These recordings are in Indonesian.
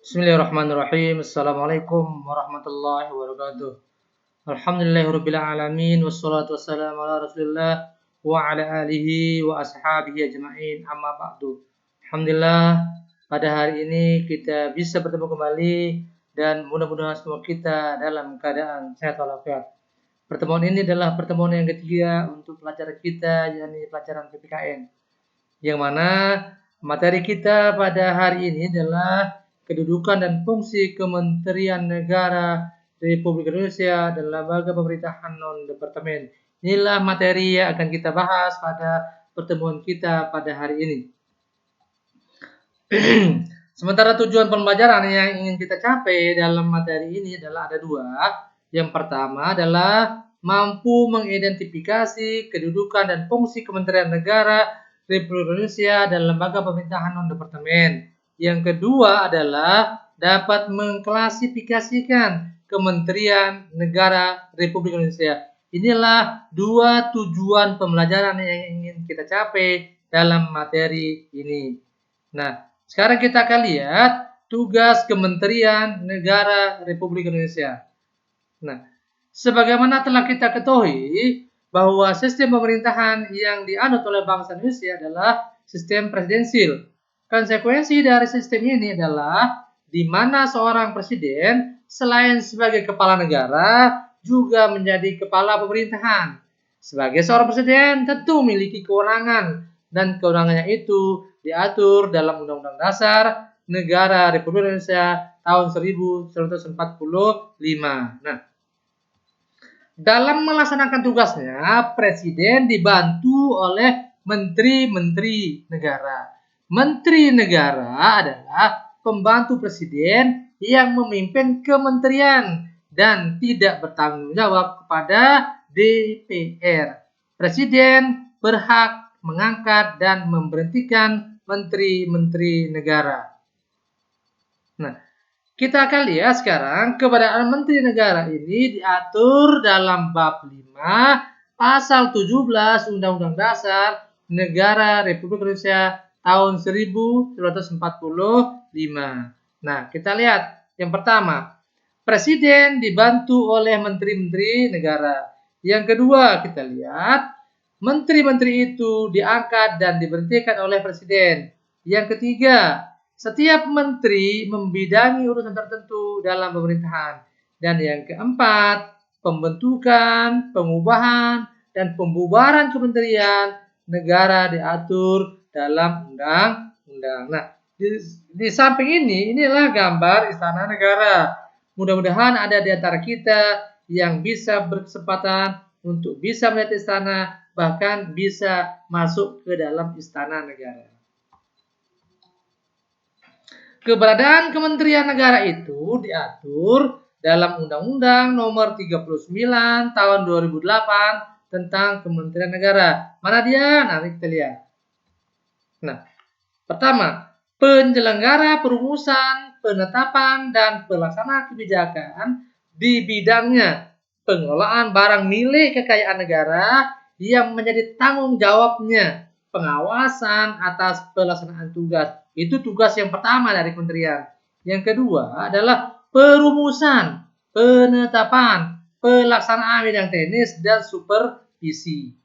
Bismillahirrahmanirrahim. Assalamualaikum warahmatullahi wabarakatuh. Alhamdulillahirabbil alamin wassalatu wassalamu ala Rasulillah wa ala alihi wa ashabihi ajmain. Amma ba'du. Alhamdulillah pada hari ini kita bisa bertemu kembali dan mudah-mudahan semua kita dalam keadaan sehat walafiat. Pertemuan ini adalah pertemuan yang ketiga untuk pelajaran kita, yakni pelajaran PPKN. Yang mana materi kita pada hari ini adalah kedudukan dan fungsi Kementerian Negara Republik Indonesia dan lembaga pemerintahan non-departemen. Inilah materi yang akan kita bahas pada pertemuan kita pada hari ini. Sementara tujuan pembelajaran yang ingin kita capai dalam materi ini adalah ada dua. Yang pertama adalah mampu mengidentifikasi kedudukan dan fungsi Kementerian Negara Republik Indonesia dan lembaga pemerintahan non-departemen. Yang kedua adalah dapat mengklasifikasikan Kementerian Negara Republik Indonesia. Inilah dua tujuan pembelajaran yang ingin kita capai dalam materi ini. Nah, sekarang kita akan lihat tugas Kementerian Negara Republik Indonesia. Nah, sebagaimana telah kita ketahui bahwa sistem pemerintahan yang dianut oleh bangsa Indonesia adalah sistem presidensil. Konsekuensi dari sistem ini adalah di mana seorang presiden selain sebagai kepala negara juga menjadi kepala pemerintahan. Sebagai seorang presiden tentu memiliki kewenangan dan kewenangannya itu diatur dalam Undang-Undang Dasar Negara Republik Indonesia tahun 1945. Nah, dalam melaksanakan tugasnya, presiden dibantu oleh menteri-menteri negara. Menteri negara adalah pembantu presiden yang memimpin kementerian dan tidak bertanggung jawab kepada DPR. Presiden berhak mengangkat dan memberhentikan menteri-menteri negara. Nah, kita akan lihat sekarang keberadaan menteri negara ini diatur dalam bab 5 pasal 17 Undang-Undang Dasar Negara Republik Indonesia tahun 1945. Nah, kita lihat yang pertama, presiden dibantu oleh menteri-menteri negara. Yang kedua, kita lihat menteri-menteri itu diangkat dan diberhentikan oleh presiden. Yang ketiga, setiap menteri membidangi urusan tertentu dalam pemerintahan. Dan yang keempat, pembentukan, pengubahan, dan pembubaran kementerian negara diatur dalam undang-undang. Nah, di samping inilah gambar istana negara. Mudah-mudahan ada di antara kita yang bisa berkesempatan untuk bisa melihat istana, bahkan bisa masuk ke dalam istana negara. Keberadaan Kementerian Negara itu diatur dalam Undang-Undang Nomor 39 Tahun 2008 tentang Kementerian Negara. Mana dia? Nanti kita lihat. Nah, pertama, penyelenggara perumusan, penetapan, dan pelaksanaan kebijakan di bidangnya pengelolaan barang milik kekayaan negara yang menjadi tanggung jawabnya pengawasan atas pelaksanaan tugas. Itu tugas yang pertama dari kementerian. Yang kedua adalah perumusan, penetapan, pelaksanaan bidang teknis dan supervisi.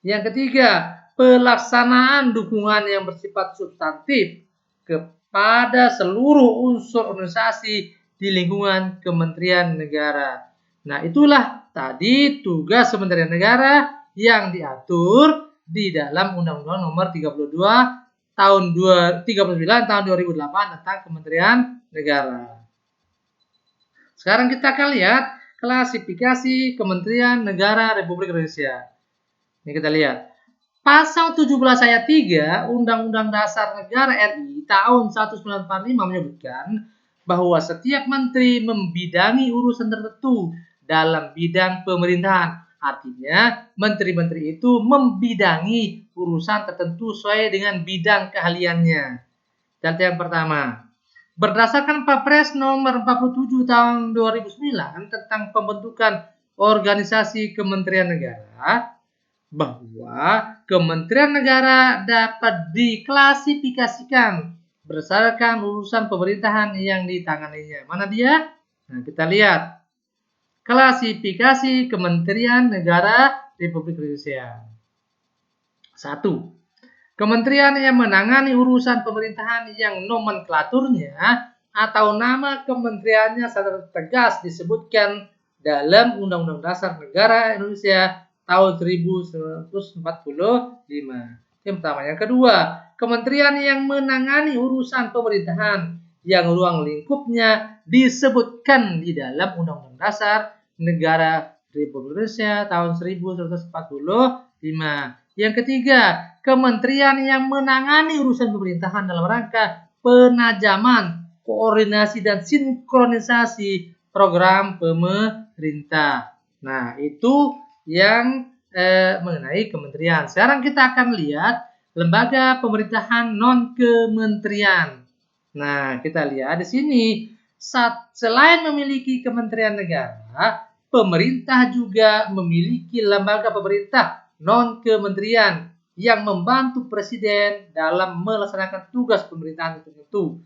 Yang ketiga, pelaksanaan dukungan yang bersifat substantif kepada seluruh unsur organisasi di lingkungan Kementerian Negara. Nah, itulah tadi tugas Kementerian Negara yang diatur di dalam Undang-Undang Nomor 39 tahun 2008 tentang Kementerian Negara. Sekarang kita akan lihat klasifikasi Kementerian Negara Republik Indonesia. Ini kita lihat. Pasal 17 ayat 3 Undang-Undang Dasar Negara RI tahun 1945 menyebutkan bahwa setiap menteri membidangi urusan tertentu dalam bidang pemerintahan. Artinya, menteri-menteri itu membidangi urusan tertentu sesuai dengan bidang keahliannya. Contoh yang pertama, berdasarkan Perpres nomor 47 tahun 2009 tentang pembentukan organisasi Kementerian Negara, bahwa Kementerian Negara dapat diklasifikasikan berdasarkan urusan pemerintahan yang ditanganinya. Mana dia? Nah, kita lihat. Klasifikasi Kementerian Negara Republik Indonesia. 1. Kementerian yang menangani urusan pemerintahan yang nomenklaturnya atau nama kementeriannya secara tegas disebutkan dalam Undang-Undang Dasar Negara Indonesia tahun 1945. Yang pertama. Yang kedua, kementerian yang menangani urusan pemerintahan yang ruang lingkupnya disebutkan di dalam Undang-Undang Dasar Negara Republik Indonesia tahun 1945. Yang ketiga, kementerian yang menangani urusan pemerintahan dalam rangka penajaman, koordinasi, dan sinkronisasi program pemerintah. Nah, itu yang mengenai kementerian. Sekarang kita akan lihat lembaga pemerintahan non-kementerian. Nah, kita lihat di sini, selain memiliki kementerian negara, pemerintah juga memiliki lembaga pemerintah non-kementerian yang membantu presiden dalam melaksanakan tugas pemerintahan tertentu.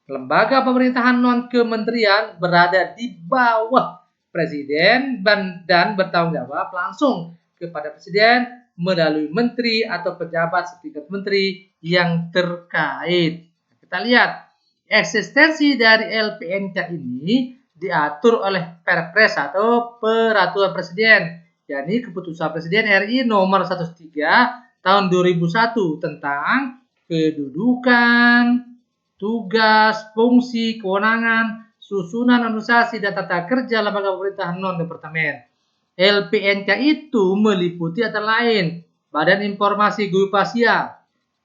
Lembaga pemerintahan non-kementerian berada di bawah presiden dan bertanggung jawab langsung kepada presiden melalui menteri atau pejabat setingkat menteri yang terkait. Kita lihat, eksistensi dari LPNK ini diatur oleh Perpres atau Peraturan Presiden, yakni Keputusan Presiden RI nomor 103 tahun 2001 tentang kedudukan, tugas, fungsi, kewenangan, susunan organisasi, dan tata kerja lembaga pemerintahan non-departemen. LPNK itu meliputi antara lain Badan Informasi Geospasial,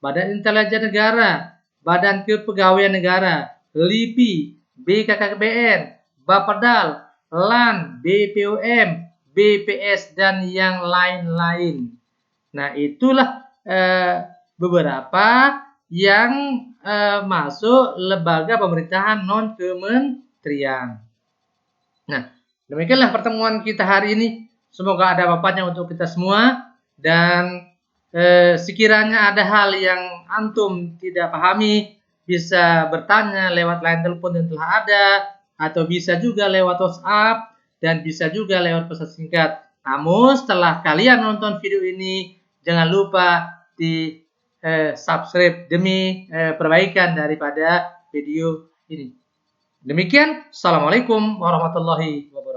Badan Intelijen Negara, Badan Kepegawaian Negara, LIPI, BKKBN, Bapedal, LAN, BPOM, BPS, dan yang lain-lain. Nah, itulah beberapa yang masuk lembaga pemerintahan non-kementerian. Nah, demikianlah pertemuan kita hari ini. Semoga ada manfaatnya untuk kita semua. Dan sekiranya ada hal yang antum tidak pahami, bisa bertanya lewat line telepon yang telah ada, atau bisa juga lewat WhatsApp, dan bisa juga lewat pesan singkat. Namun setelah kalian nonton video ini, jangan lupa di subscribe demi perbaikan daripada video ini. Demikian, Assalamualaikum warahmatullahi wabarakatuh.